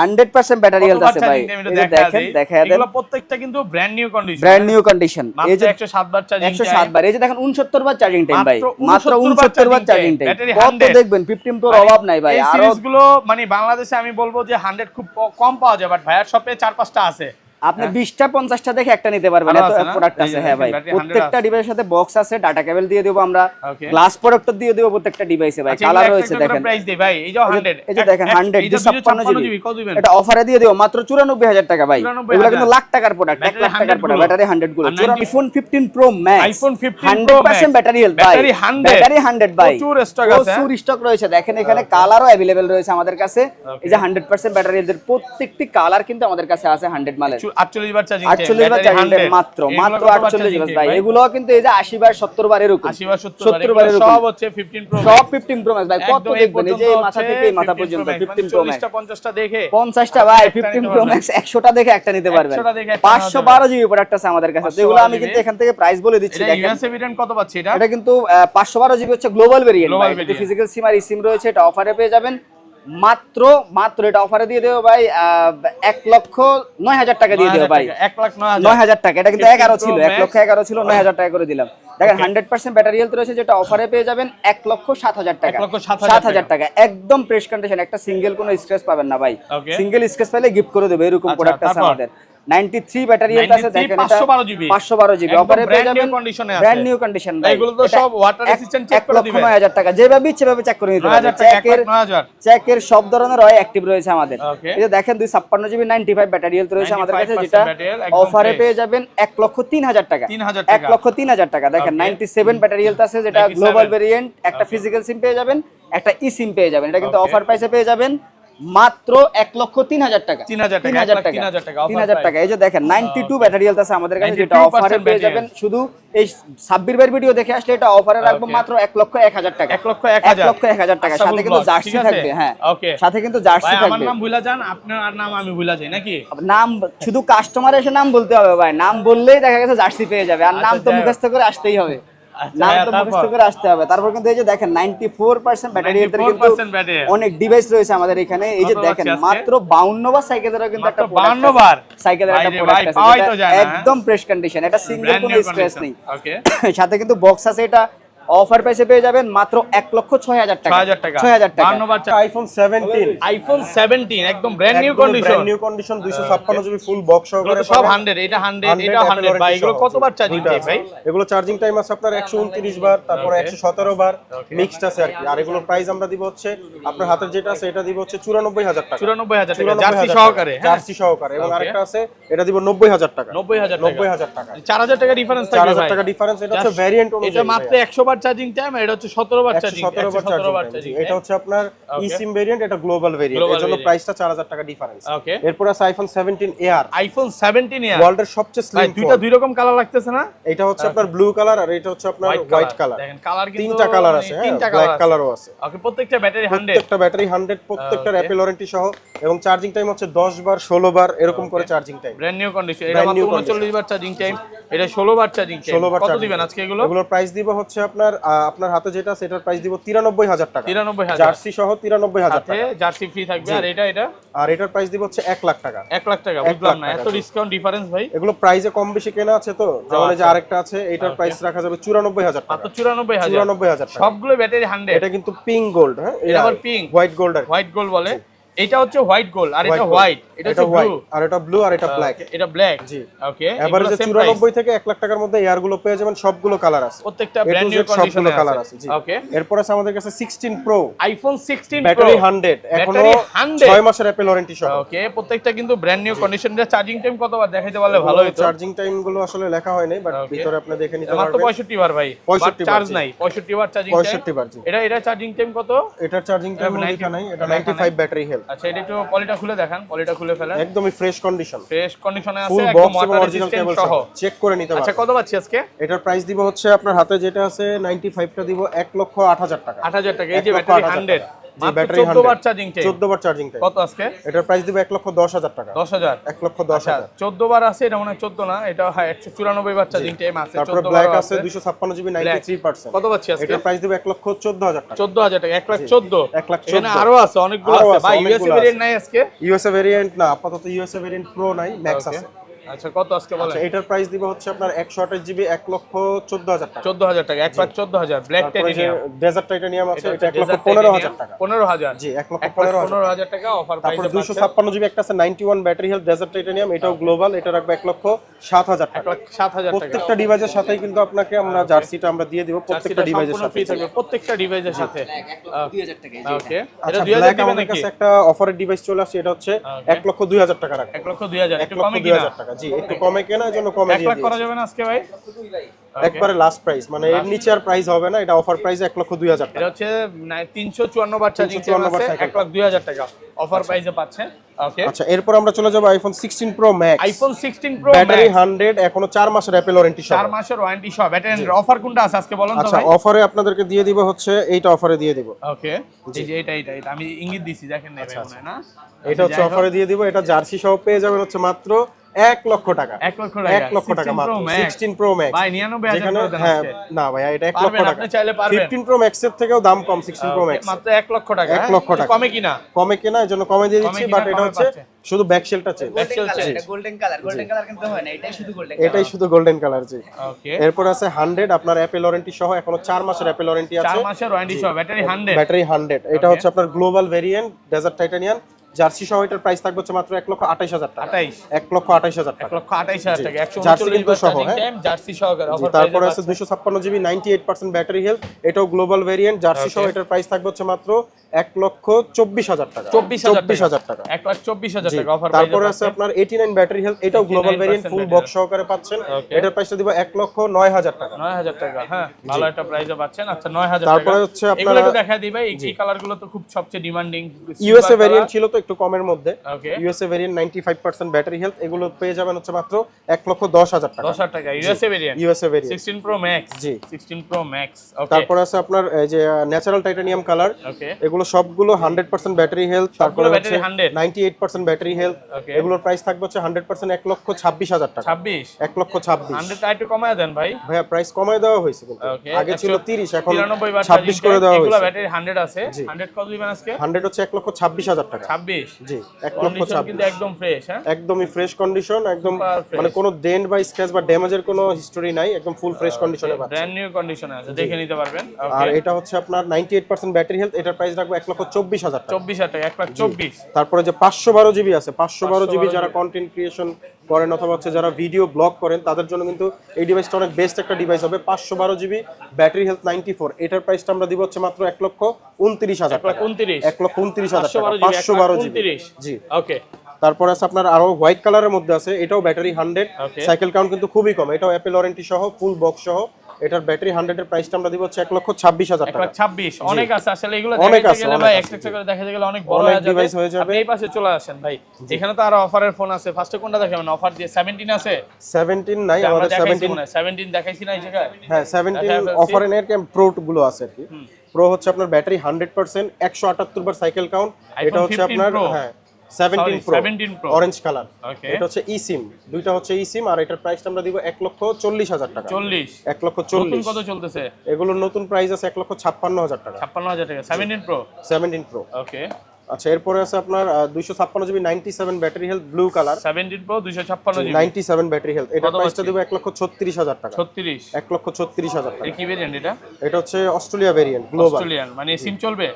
100% ব্যাটারি হেলথ আছে ভাই। এই যে দেখেন দেখা দেন এগুলো প্রত্যেকটা কিন্তু brand new condition. Brand new condition. এই যে 107 বার চার্জিং 107 বার। এই যে দেখেন 69 বার চার্জিং টাইম ভাই। মাত্র মাত্র 69 বার চার্জিং টাইম। ব্যাটারি কত 100 দেখবেন 15 প্রোর অভাব নাই ভাই। এই আরো সিরিজগুলো মানে বাংলাদেশে আমি বলবো যে 100 খুব কম পাওয়া যায় বাট ভাইয়ার শপে 4-5টা আছে। আপনি 20টা 50টা দেখে একটা নিতে পারবেন। ভালো এত আছে না? প্রোডাক্ট এই আছে যে হ্যাঁ ভাই। দেখেন, battery 100 প্রত্যেকটা আছে। ডিভাইসের সাথে বক্স আছে, ডাটা কেবল দিয়ে দেব আমরা। Okay। গ্লাস প্রোডাক্টর দিয়ে দেব প্রত্যেকটা ডিভাইসে ভাই। আচ্ছা, কালার এগুলো রয়েছে একটা দেখেন। প্রাইস দেই ভাই। এই যে 100 এই যে দেখেন 100 এই যে 256 জিবি কত দিবেন? এটা অফারে দিয়ে দেব মাত্র 94000 টাকা ভাই। 94,000 এগুলো কিন্তু লাখ টাকার প্রোডাক্ট, 1 লাখ টাকার প্রোডাক্ট। ব্যাটারি 100 গুলো। আর 90 iPhone 15 pro max. iPhone 15 Pro 100% Max, battery health ভাই। ব্যাটারি 100 ব্যাটারি 100 ভাই। প্রচুর স্টক আছে। প্রচুর স্টক রয়েছে। দেখেন এখানে কালারও अवेलेबल রয়েছে আমাদের কাছে। এই যে 100% ব্যাটারি হেলথের প্রত্যেকটি কালার কিন্তু আমাদের কাছে আছে 100 মালের। 48 বার চার্জিং 48 বার চার্জিং টাইম মাত্র 48 বার ভাই। এগুলো কিন্তু এই যে 80 বার 70 বার এরকম 80 বার 70 বার এরকম সব হচ্ছে 15 প্রো সব 15 প্রো ম্যাক্স ভাই। কত দেখবেন এই যে এই মাথা থেকে এই মাথা পর্যন্ত 15 প্রো ম্যাক্স। 50টা দেখে 50টা ভাই 15 প্রো ম্যাক্স 100টা দেখে একটা নিতে পারবেন। 100টা দেখে একটা 512 জিবি প্রোডাক্ট আছে আমাদের কাছে। তো এগুলো আমি কিন্তু এখান থেকে প্রাইস বলে দিচ্ছি এটা দেখেন। ইউএসএ ভেরিয়েন্ট কত পাচ্ছি এটা? এটা কিন্তু 512 জিবি হচ্ছে গ্লোবাল ভেরিয়েন্ট Global ভাই। variant। ফিজিক্যাল সিম আর সিম রয়েছে। এটা অফারে পেয়ে যাবেন মাত্র এটা অফারে দিয়ে দেব ভাই 1,09,000 টাকা দিয়ে দেব ভাই। 1,09,000 টাকা। এটা কিন্তু 11 ছিল, 1,11,000 ছিল, 9,000 টাকা করে দিলাম। দেখেন 100% ব্যাটারি হেলথ রয়েছে যেটা অফারে পেয়ে যাবেন 1,07,000 টাকা। 1,07,000 টাকা একদম ফ্রেশ কন্ডিশন। একটা সিঙ্গেল কোনো স্ক্র্যাচ পাবেন না ভাই। Okay। সিঙ্গেল স্ক্র্যাচ পেলে গিফট করে দেব এরকম আচ্ছা, প্রোডাক্ট আছে তারপর? আমাদের। 93 ব্যাটারি হেলথ আছে দেখেন এটা 512 জিবি 512 জিবি একদম অফারে পেয়ে brand new যাবেন condition এ আছে। ব্র্যান্ড নিউ কন্ডিশন ভাই। এগুলো তো সব water resistant check করে দিবেন। 1,09,000 টাকা যেভাবে ইচ্ছে ভাবে চেক করে নিতে পারবেন। 9,000 টাকা, 1,09,000 চেকের সব ধরনের হয় অ্যাক্টিভ রয়েছে আমাদের। Okay। এই যে দেখেন 256 জিবি 95 ব্যাটারি হেলথ রয়েছে আমাদের কাছে 95% যেটা battery health, একদম অফারে fresh। পেয়ে যাবেন 1,03,000 টাকা। 3,000 টাকা। 1,03,000 টাকা দেখেন। Okay। 97 ব্যাটারি হেলথ আছে যেটা 97 গ্লোবাল ভেরিয়েন্ট। একটা Okay। ফিজিক্যাল সিম পেয়ে যাবেন, একটা ই সিম পেয়ে যাবেন। এটা কিন্তু Okay। অফার প্রাইসে পেয়ে যাবেন মাত্র 1,03,000 টাকা। 3,000 টাকা, 3,000 টাকা, offer 3,000 টাকা। এই যে দেখেন 92 ব্যাটারি হেলথ আছে আমাদের কাছে যেটা 92% অফারে পেয়ে battery যাবেন। শুধু এই সাব্বির ভাইয়ের ভিডিও দেখে আসলে এটা অফারে রাখবো Okay। মাত্র 1,01,000 টাকা। 1,01,000 টাকা। আচ্ছা, সাথে কিন্তু বুঝলাম, জার্সি ঠিক আছে। থাকবে। হ্যাঁ Okay। সাথে কিন্তু ভাই জার্সি আমার থাকবে। নাম ভুলা যান, আপনার নাম আমি ভুলা যাই নাকি? নাম শুধু কাস্টমার এসে নাম বলতে হবে ভাই। নাম বললেই দেখা গেছে জার্সি পেয়ে যাবে। আর নাম তো আচ্ছা, মুখস্থ করে আসতেই হবে। আচ্ছা, নাম তো তারপর? মুখস্থ করে আসতে হবে। তারপর কিন্তু এই যে দেখেন 94% ব্যাটারি হেলথের কিন্তু 94% battery health। অনেক ডিভাইস রয়েছে আমাদের এখানে। এই যে কত দেখেন পাচ্ছি আজকে? মাত্র 52 বার সাইকেলেরও কিন্তু একটা মাত্র 52 প্রোডাক্ট বার? সাইকেলের একটা ভাই রে প্রোডাক্ট ভাই, আছে পাওয়াই যেটা তো যায় না, হ্যাঁ? একদম ফ্রেশ কন্ডিশন। এটা সিঙ্গেল Brand কোনো new স্ক্র্যাচ condition। নেই। Okay। সাথে কিন্তু বক্স আছে। এটা অফার প্রাইসে পেয়ে যাবেন মাত্র 1,06,000 টাকা। 6,000 টাকা 6,000 টাকা। 52 বাচ্চা আইফোন 17 আইফোন 17 একদম brand new condition. Brand new condition 256 GB full box সহকারে এগুলো সব 100, এটা 100, এটা 100 ভাই। এগুলো কতবার চার্জিং টাইম ভাই? এগুলো চার্জিং টাইম আছে আপনার 129 বার, তারপরে 117 বার, মিক্সড আছে আর কি। আর এগুলোর প্রাইস আমরা দিব হচ্ছে আপনার হাতের যেটা আছে এটা দিব হচ্ছে 94,000 টাকা। 94,000 টাকা জার্সি সহকারে। হ্যাঁ জার্সি সহকারে। এবং আরেকটা আছে এটা দিব 90,000 টাকা। 90,000 টাকা। 4,000 টাকা ডিফারেন্স থাকবে ভাই। 4,000 টাকা ডিফারেন্স। এটা হচ্ছে ভেরিয়েন্ট অনুযায়ী। এটা মাত্র 100 বার চার্জিং টাইম, এটা হচ্ছে 17 বার চার্জিং। 17 বার চার্জিং। এটা হচ্ছে আপনার eSIM ভেরিয়েন্ট, এটা গ্লোবাল ভেরিয়েন্ট। এর জন্য প্রাইসটা 4,000 টাকা ডিফারেন্স। ওকে। এরপর আছে আইফোন 17 এয়ার। আইফোন 17 এয়ার ওয়ার্ল্ডের সবচেয়ে ভাই, স্লিম দুইটা দুই রকম কালার লাগতেছে না? এটা হচ্ছে আপনার ব্লু কালার আর এটা হচ্ছে আপনার হোয়াইট কালার। দেখেন কালার কিন্তু তিনটা কালার আছে, হ্যাঁ, তিনটা ব্ল্যাক কালার কালারও আছে। ওকে, প্রত্যেকটা ব্যাটারি 100, প্রত্যেকটা ব্যাটারি 100, প্রত্যেকটার অ্যাপল ওয়ারেন্টি সহ, এবং চার্জিং টাইম হচ্ছে 10 বার 16 বার এরকম করে charging time. Brand new condition. এটা মাত্র 39 বার চার্জিং টাইম, এটা 16 বার চার্জিং টাইম। 16 বার কত charging দিবেন time। আজকে এগুলো? এগুলোর প্রাইস দিব হচ্ছে আপনার হাতে যেটা আছে এটার প্রাইস দিব 93,000 টাকা। 93,000 জার্সি সহ 93,000 সাথে টাকা। জার্সি ফ্রি থাকবে। আর এটা আর এটার প্রাইস দিব হচ্ছে 1 লাখ টাকা। 1 লাখ টাকা। বুঝলাম না এত ডিসকাউন্ট ডিফারেন্স ভাই। এগুলো প্রাইসে কম বেশি কেনা আছে তো, যেমন এই যে আরেকটা আছে এটার প্রাইস রাখা যাবে 94,000 টাকা। মাত্র 94,000। 94,000 টাকা। সবগুলো ব্যাটারি 100। এটা কিন্তু পিঙ্ক গোল্ড, হ্যাঁ, এটা আবার পিঙ্ক, হোয়াইট গোল্ড আর হোয়াইট গোল্ড বলে। এটা হচ্ছে হোয়াইট গোল্ড আর এটা হোয়াইট, এটা হচ্ছে ব্লু আর এটা ব্লু আর এটা ব্ল্যাক। এটা ব্ল্যাক। জি। ওকে, এভারেজে 94 থেকে 1 লাখ টাকার মধ্যে এয়ার গুলো পেয়ে যাবেন, সবগুলো কালার আছে, প্রত্যেকটা ব্র্যান্ড নিউ কন্ডিশনে কালার আছে। জি। ওকে। এরপর আছে আমাদের কাছে 16 প্রো আইফোন 16 প্রো ব্যাটারি 100, এখনো 6 মাসের অ্যাপল ওয়ারেন্টি সহ। ওকে, প্রত্যেকটা কিন্তু ব্র্যান্ড নিউ কন্ডিশনে। চার্জিং টাইম কতবার দেখাইতে পারলে ভালো হতো? চার্জিং টাইম গুলো আসলে লেখা হয় নাই, বাট ভিতরে আপনি দেখে নিতে মাত্র পারবেন। 65 বার ভাই, 65 চার্জ নাই, 65 বার চার্জিং টাইম। 65 বার। জি। এটা চার্জিং টাইম কত? এটার চার্জিং টাইম লেখা নাই, এটা 95 ব্যাটারি হেলথ। আচ্ছা, এটা একটু পলিটা খুলে দেখান, পলিটা খুলে ফেলেন। একদমই ফ্রেশ কন্ডিশন, ফ্রেশ কন্ডিশনে আছে, ফুল একদম বক্স এবং ওয়াটার অরিজিনাল রেজিস্ট্যান্ট কেবল সহ। সহ চেক করে নিতে পারবেন। আচ্ছা, কত পাচ্ছি আজকে? এটার প্রাইস দিব হচ্ছে আপনার হাতে যেটা আছে 95 টা দিব 1,08,000 টাকা। 8,000 টাকা। এই যে ব্যাটারি 100, জি, ব্যাটারি 14 বার চার্জিং টাইম। 14 বার চার্জিং টাইম। কত আজকে? এটার প্রাইস দিব 1,10,000 টাকা। 10,000। 1,10,000। 14 বার আছে, এটা মনে হয় 14 না, এটা 194 বার চার্জিং টাইম আছে। তারপরে 14 ব্ল্যাক বার আছে 256 জিবি 93%। কত পাচ্ছি আজকে? এটার প্রাইস দিব 1,14,000 টাকা। 14,000 টাকা। 1,14,000। 1,14,000 এখানে আরো আছে, অনেকগুলো আরো আছে আছে, ভাই। ইউএসএ অনেকগুলো ভেরিয়েন্ট আছে। নাই আজকে? ইউএসএ ভেরিয়েন্ট না, আপাতত ইউএসএ ভেরিয়েন্ট প্রো নাই, ম্যাক্স আছে। আচ্ছা, কত আজকে বলেন? আচ্ছা, এটার প্রাইস দিব হচ্ছে আপনার 128 জিবি 1,14,000 টাকা। 14,000 টাকা। 1,14,000 ব্ল্যাক তারপরে যে টাইটানিয়াম। ডেজার্ট টাইটানিয়াম আছে এটা desert 1,15,000 টাকা। 15,000। জি, 1,15,000। 15,000 টাকা অফার তারপরে প্রাইসে 256 জিবি একটা আছে 91 ব্যাটারি হেলথ ডেজার্ট টাইটানিয়াম, এটাও গ্লোবাল, এটা রাখবে 1,07,000 টাকা। 1,07,000 টাকা। প্রত্যেকটা ডিভাইসের সাথেই কিন্তু আপনাকে আমরা জার্সিটা আমরা দিয়ে দিব, প্রত্যেকটা ডিভাইসের সাথে। ফ্রি থাকবে প্রত্যেকটা ডিভাইসের সাথে। 1,02,000 টাকা। ওকে, এটা আচ্ছা, 2000 ব্ল্যাক দিবেন আমাদের নাকি? কাছে একটা অফারের ডিভাইস চলে আসছে, এটা হচ্ছে 1,02,000 টাকা রাখবে। 1,02,000 একটু কমে কিনা? 1,02,000 টাকা। জি, একটু কমে কেনা, এজন্য কমে 1 দিয়ে লাখ করা দিয়েছি। যাবে না আজকে ভাই? একবারে লাস্ট প্রাইস, মানে এর নিচে আর প্রাইস হবে না, এটা অফার প্রাইসে 1,02,000 এটা টাকা। হচ্ছে 354 বার চার্জিং 354 বার আছে, cycle। 1,02,000 টাকা অফার প্রাইসে পাচ্ছেন। ওকে, আচ্ছা, এরপর আমরা চলে যাব iPhone 16 pro max. IPhone 16 pro battery max 100, এখনো 4 মাসের অ্যাপল ওয়ারেন্টি সহ। 4 মাসের ওয়ারেন্টি সহ। ব্যাটারি অফার কোনটা আছে আজকে বলেন তো আচ্ছা, ভাই? অফারে আপনাদেরকে দিয়ে দিব হচ্ছে এইটা, অফারে দিয়ে দিব। ওকে, এই যে এটা আমি ইঙ্গিত দিছি, দেখেন না ভাই, মনে হয় না? এটা হচ্ছে অফারে দিয়ে দিব, এটা জার্সি সহ পেয়ে যাবেন হচ্ছে মাত্র 1 লক্ষ টাকা। 1 লক্ষ টাকা। 1 লক্ষ টাকা 16 মাত্র। Pro Max। 16 প্রো ম্যাক্স ভাই 99,000 যেখানে, করে দেন হ্যাঁ, আজকে। না ভাই, এটা 1 লক্ষ পারবেন, টাকা। আপনি চাইলে পারবেন। 15 প্রো ম্যাক্স এর থেকেও দাম কম 16 প্রো ম্যাক্স। মাত্র 1 লক্ষ টাকা। 1 লক্ষ টাকা। কমে কিনা? কমে কেনা, এজন্য কমে দিয়ে দিচ্ছি, কিনা, বাট এটা কমে হচ্ছে পাচ্ছে। শুধু ব্যাক শেলটা চেঞ্জ। গোল্ডেন কালার কিন্তু হয় না, এটাই শুধু গোল্ডেন এটাই শুধু গোল্ডেন কালার। জি। ওকে, এরপর আছে 100, আপনার অ্যাপল ওয়ারেন্টি সহ, এখনো 4 মাসের অ্যাপল ওয়ারেন্টি 4 আছে। মাসের ওয়ারেন্টি সহ, ব্যাটারি 100। ব্যাটারি 100, এটা হচ্ছে আপনার গ্লোবাল ভেরিয়েন্ট ডেজার্ট টাইটানিয়াম, জার্সি সহ এটার প্রাইস থাকবে হচ্ছে মাত্র 1,28,000 টাকা। 28। 1,28,000 টাকা। 1,28,000 টাকা। জার্সি 139 কিন্তু বার সহ, চার্জিং হ্যাঁ। টাইম, জার্সি সহকারে জি, অফার তারপরে প্রাইসে আছে 256 জিবি 98% ব্যাটারি হেলথ, এটাও গ্লোবাল ভেরিয়েন্ট জার্সি সহ, এটার প্রাইস থাকবে হচ্ছে মাত্র 1,24,000 টাকা। 24,000 টাকা। 1,24,000 জি, টাকা অফার তারপরে আছে আপনার 89 ব্যাটারি হেলথ, এটাও গ্লোবাল ভেরিয়েন্ট ফুল বক্স সহকারে পাচ্ছেন, Okay. এটার প্রাইসটা দিব 1,09,000 টাকা। 9,000 টাকা। হ্যাঁ, ভালো একটা প্রাইসে পাচ্ছেন। আচ্ছা, 9,000 টাকা। তারপরে হচ্ছে এগুলো আপনারা একটু দেখায় দিই ভাই, এই কালারগুলো তো খুব সবচেয়ে ডিমান্ডিং। ইউএসএ ভেরিয়েন্ট ছিল তো একটু কমের মধ্যে। Okay, USA variant 95% battery health, এগুলো পেয়ে যাবেন হচ্ছে মাত্র 1,10,000 টাকা। 10,000 টাকা USA variant. USA variant. 16 pro max. জি। 16 প্রো ম্যাক্স। ওকে, তারপরে আছে আপনার এই যে ন্যাচারাল টাইটানিয়াম কালার, ওকে, এগুলো সবগুলো 100% ব্যাটারি হেলথ, তারপরে হচ্ছে ব্যাটারি 100, 98% ব্যাটারি হেলথ, Okay. এগুলোর প্রাইস থাকবে হচ্ছে 100% 1,26,000 টাকা। 26। 1,26,000। 100 টা একটু কমায় দেন ভাই। ভাইয়া প্রাইস কমায় দেওয়া হয়েছে কিন্তু, ওকে, আগে ছিল 30, এখন 93 বার 26 করে দেওয়া এগুলো হয়েছে। ব্যাটারি 100 আছে। 100 কত দিবেন আজকে? 100 হচ্ছে 1,26,000 টাকা। 26। 26 জি 1 লক্ষ কন্ডিশন 26 কিন্তু একদম ফ্রেশ হ্যাঁ একদমই ফ্রেশ কন্ডিশন, একদম Super fresh। মানে কোনো ডেন্ট বা স্ক্র্যাচ বা ড্যামেজের কোনো হিস্টরি নাই, একদম ফুল ফ্রেশ কন্ডিশনে পাচ্ছেন। ব্র্যান্ড নিউ কন্ডিশনে আছে, দেখে নিতে পারবেন। আর ওকে এটা হচ্ছে আপনার 98% ব্যাটারি হেলথ, এটার প্রাইস রাখবো 1,24,000 টাকা। 24,000 টাকা 1,24,000 তারপরে যে 512 জিবি আছে, 512 জিবি যারা কন্টেন্ট ক্রিয়েশন করেন অথবা হচ্ছে যারা ভিডিও ব্লগ করেন তাদের জন্য কিন্তু এই ডিভাইসটা অনেক বেস্ট একটা ডিভাইস হবে। 512 জিবি ব্যাটারি হেলথ 94, এটার প্রাইসটা আমরা দিব হচ্ছে মাত্র 1,29,000 টাকা। 1,29,000 টাকা 512 জিবি। জি ওকে তারপরে আছে আপনার আরো হোয়াইট কালারের মধ্যে আছে, এটাও ব্যাটারি 100, Okay। সাইকেল কাউন্ট কিন্তু খুবই কম, এটাও অ্যাপেল ওয়ারেন্টি সহ ফুল বক্স সহ। এটার ব্যাটারি 100 এর প্রাইসটা আমরা দিব হচ্ছে 1,26,000 টাকা। 1,26,000 অনেক আছে আসলে, এগুলো অনেক দেখাতে আছে, গেলে অনেক ভাই আছে, একটা করে দেখাতে গেলে অনেক বড় অনেক হয়ে যাবে। ডিভাইস হয়ে যাবে। আপনি এই পাশে চলে আসেন ভাই, এখানে তো আরো অফারের ফোন আছে। ফার্স্টে কোনটা দেখাবেন? অফার দিয়ে 17 আছে। 17 নাই আমরা আমাদের, দেখাইছি 17 মনে হয় 17 দেখাইছি না এই জায়গায়। হ্যাঁ 17 অফারে নেট ক্যাম প্রো গুলো আছে আর কি। প্রো হচ্ছে আপনার ব্যাটারি 100%, 178 বার সাইকেল কাউন্ট। এটা হচ্ছে 15 আপনার Pro। হ্যাঁ 17 প্রো 17 Pro অরেঞ্জ কালার। ওকে এটা হচ্ছে ই সিম, দুইটা হচ্ছে ই সিম। আর এটার প্রাইসটা আমরা দিব 1,40,000 টাকা। 40 নতুন 1,40,000 কত চলতেছে? এগুলোর নতুন প্রাইস আছে 1,56,000 টাকা। 56,000 টাকা 17 প্রো 17 প্রো। ওকে আচ্ছা এরপরে আছে আপনার 256 GB 97 battery health blue colour. 17 pro 256 GB 97 battery health, এটার কত প্রাইসটা পাচ্ছি? দিব 1,36,000 টাকা। 36 1,36,000 টাকা। এর কি ভেরিয়েন্ট এটা? এটা হচ্ছে অস্ট্রেলিয়া ভেরিয়েন্ট গ্লোবাল, অস্ট্রেলিয়ান, মানে সিম চলবে?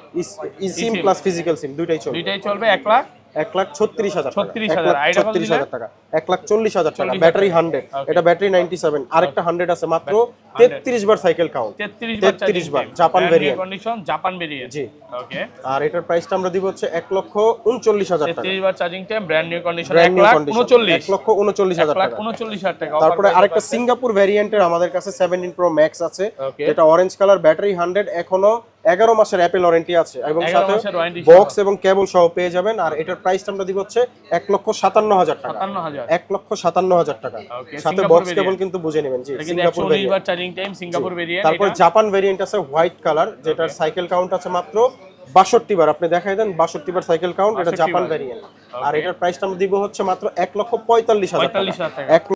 ই সিম প্লাস ফিজিক্যাল সিম দুইটাই চলবে। দুইটাই চলবে 1,00,000 1,36,000 টাকা। 36,000 আইডা কত 1,36,000 টাকা 1,40,000 টাকা 40,000 ব্যাটারি 100। Okay। এটা ব্যাটারি 97, আরেকটা 100 আছে মাত্র 33 বার সাইকেল কাউন্ট। 33 বার Japan variant. Condition Japan variant জি ওকে আর এটার প্রাইসটা আমরা দিব হচ্ছে 1,39,000 টাকা। 33 বার charging time, brand new condition brand new condition 1,39,000 1,39,000 টাকা। 1,39,000 টাকা। তারপরে আরেকটা সিঙ্গাপুর ভেরিয়েন্টের আমাদের কাছে 17 প্রো ম্যাক্স আছে, Okay। যেটা অরেঞ্জ কালার, ব্যাটারি 100, এখনো 11 মাসের অ্যাপেল ওয়ারেন্টি আছে এবং 11 সাথে মাসের warranty সহ। বক্স এবং কেবল সহ পেয়ে যাবেন। আর এটার প্রাইসটা আমরা দিব হচ্ছে 1,57,000 টাকা। 57,000 1,57,000 টাকা Okay, সাথে সিঙ্গাপুর বক্স কেবল variant। কিন্তু বুঝে নেবেন। জি এটা কিন্তু সিঙ্গাপুর 119 ভেরিয়েন্ট। বার চার্জিং টাইম, সিঙ্গাপুর ভেরিয়েন্ট। তারপর জাপান ভেরিয়েন্ট আছে হোয়াইট কালার, যেটার সাইকেল কাউন্ট আছে মাত্র 62 বার। আপনি দেখাই দেন 62 বার সাইকেল কাউন্ট, এটা 62 জাপান বার। ভেরিয়েন্ট। আর Okay। এটার প্রাইসটা আমরা দিব হচ্ছে মাত্র 1,45,000 টাকা। 45,000 টাকা।